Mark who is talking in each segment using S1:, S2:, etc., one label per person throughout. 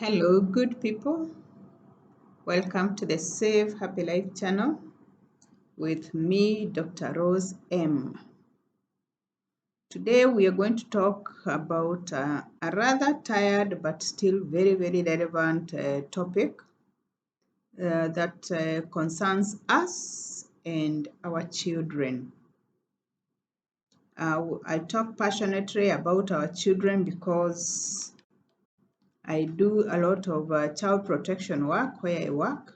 S1: Hello, good people. Welcome to the Save Happy Life channel with me, Dr. Rose M. Today we are going to talk about a rather tired but still very relevant topic that concerns us and our children. I talk passionately about our children because I do a lot of child protection work where I work.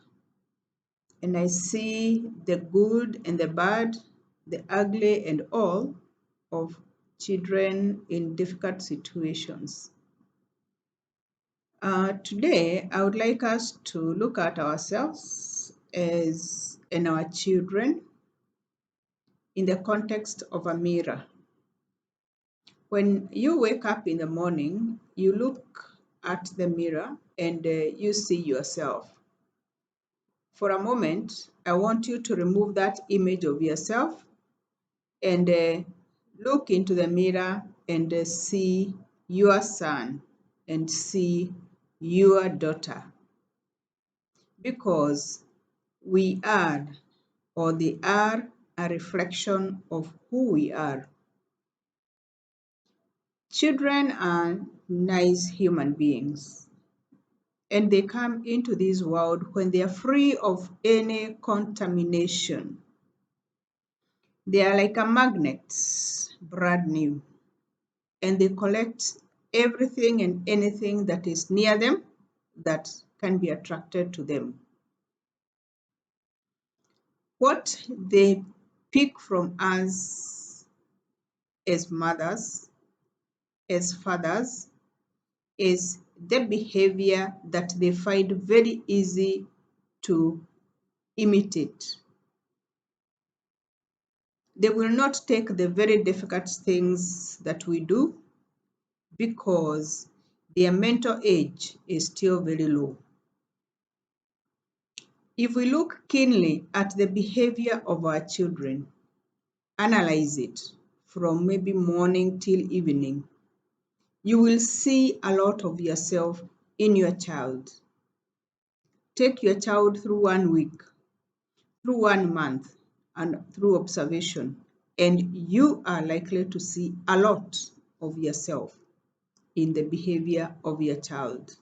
S1: And I see the good and the bad, the ugly and all of children in difficult situations. Today, I would like us to look at ourselves and our children in the context of a mirror. When you wake up in the morning, you look at the mirror and you see yourself. For a moment, I want you to remove that image of yourself and look into the mirror and see your son and see your daughter, because we are, or they are, a reflection of who we are. Children are nice human beings, and they come into this world when they are free of any contamination. They are like a magnet, brand new, and they collect everything and anything that is near them that can be attracted to them. What they pick from us as mothers, as fathers, is the behavior that they find very easy to imitate. They will not take the very difficult things that we do because their mental age is still very low. If we look keenly at the behavior of our children, analyze it from maybe morning till evening, you will see a lot of yourself in your child. Take your child through 1 week, through 1 month, and through observation, and you are likely to see a lot of yourself in the behavior of your child.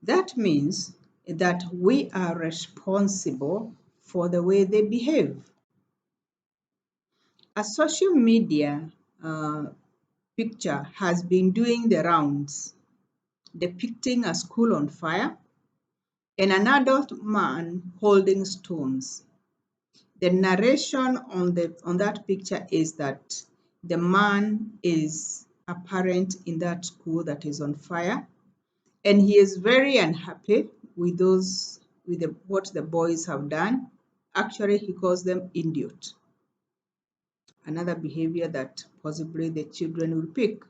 S1: That means that we are responsible for the way they behave. A social media picture has been doing the rounds, depicting a school on fire and an adult man holding stones. The narration on that picture is that the man is a parent in that school that is on fire, and he is very unhappy with what the boys have done. Actually, he calls them idiot. Another behavior that possibly the children will pick.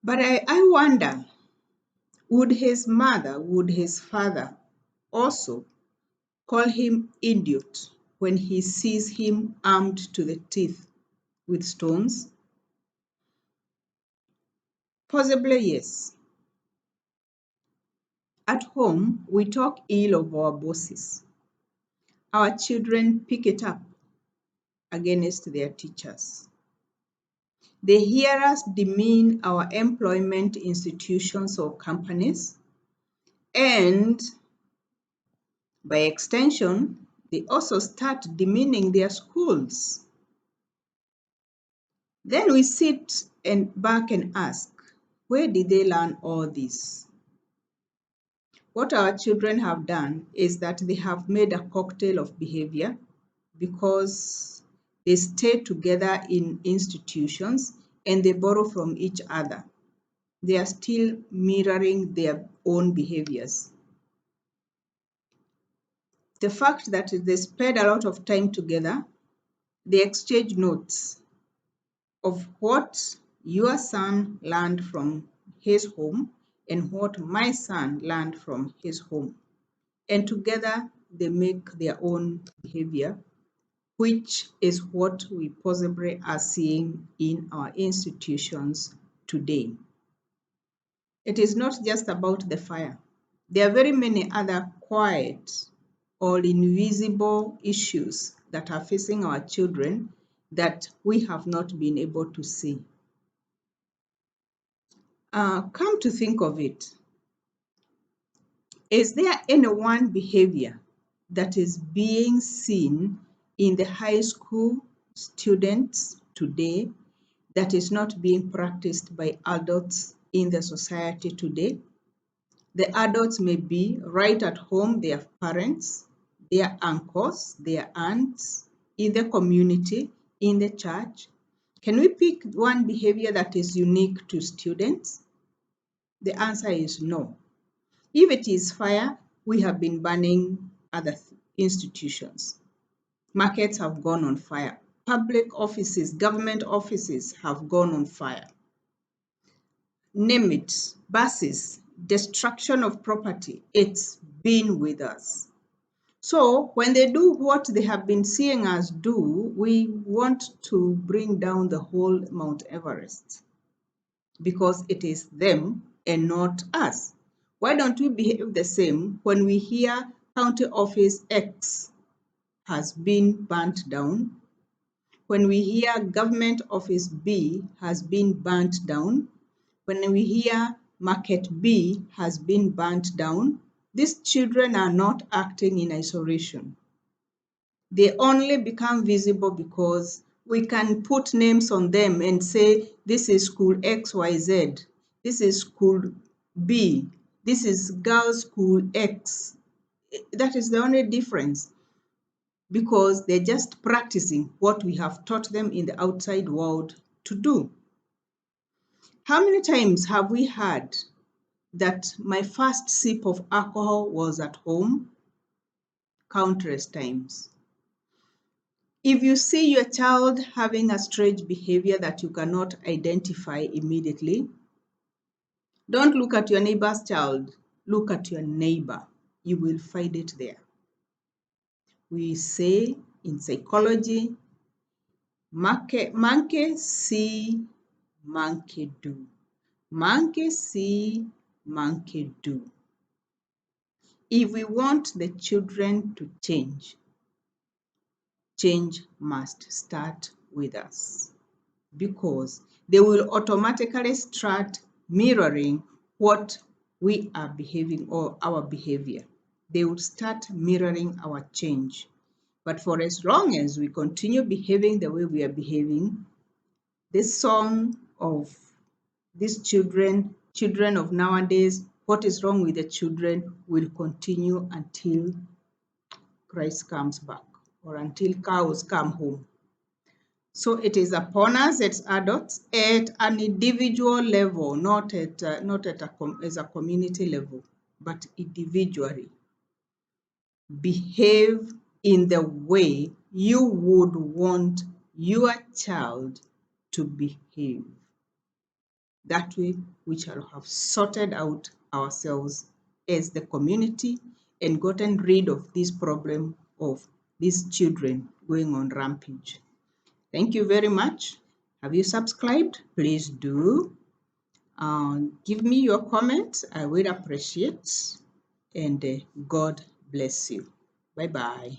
S1: But I wonder, would his mother, would his father also call him idiot when he sees him armed to the teeth with stones? Possibly yes. At home, we talk ill of our bosses. Our children pick it up against their teachers. They hear us demean our employment institutions or companies, and by extension, they also start demeaning their schools. Then we sit back and ask, where did they learn all this? What our children have done is that they have made a cocktail of behavior because they stay together in institutions and they borrow from each other. They are still mirroring their own behaviors. The fact that they spend a lot of time together, they exchange notes of what your son learned from his home and what my son learned from his home. And together they make their own behavior, which is what we possibly are seeing in our institutions today. It is not just about the fire. There are very many other quiet or invisible issues that are facing our children that we have not been able to see. Come to think of it, is there any one behavior that is being seen in the high school students today that is not being practiced by adults in the society today? The adults may be right at home, their parents, their uncles, their aunts, in the community, in the church. Can we pick one behavior that is unique to students? The answer is no. If it is fire, we have been banning other institutions. Markets have gone on fire. Public offices, government offices have gone on fire. Name it, buses, destruction of property, it's been with us. So when they do what they have been seeing us do, we want to bring down the whole Mount Everest because it is them and not us. Why don't we behave the same when we hear county office X has been burnt down, when we hear government office B has been burnt down, when we hear market B has been burnt down? These children are not acting in isolation. They only become visible because we can put names on them and say, this is school XYZ, this is school B, this is girls' school X. That is the only difference, because they're just practicing what we have taught them in the outside world to do. How many times have we heard that my first sip of alcohol was at home? Countless times. If you see your child having a strange behavior that you cannot identify immediately, don't look at your neighbor's child, look at your neighbor. You will find it there. We say in psychology, monkey see, monkey do. Monkey see, monkey do. If we want the children to change, change must start with us, because they will automatically start mirroring what we are behaving or our behavior. They will start mirroring our change. But for as long as we continue behaving the way we are behaving, this song of these children of nowadays, what is wrong with the children, will continue until Christ comes back or until cows come home. So it is upon us as adults at an individual level, not as a community level, but individually. Behave in the way you would want your child to behave. That way, we shall have sorted out ourselves as the community and gotten rid of this problem of these children going on rampage. Thank you very much. Have you subscribed? Please do. Give me your comments. I will appreciate. And God bless you. Bye-bye.